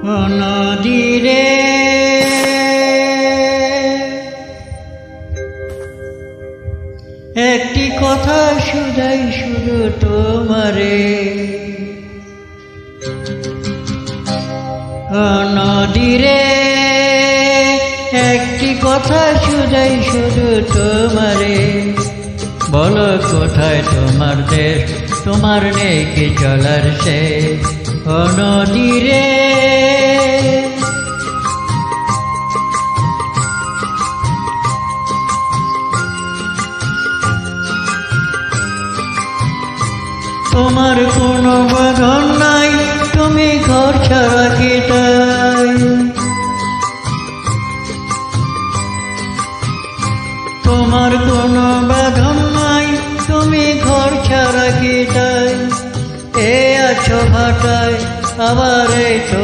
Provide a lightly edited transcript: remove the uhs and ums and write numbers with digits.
ও নদী রে, একটি কথা শুধাই শুধু তোমারে। ও নদী রে, একটি কথা শুধাই শুধু তোমারে। বলো কোথায় তোমার দেশ, তোমার নেই কি চলার শেষ। ও নদী রে, তোমার কোনো বাঁধন নাই, তুমি ঘর ছাড়া কি তাই। তোমার কোনো বাঁধন নাই, তুমি ঘর ছাড়া কি তাই। এ আছো ভাটায়, আবার এই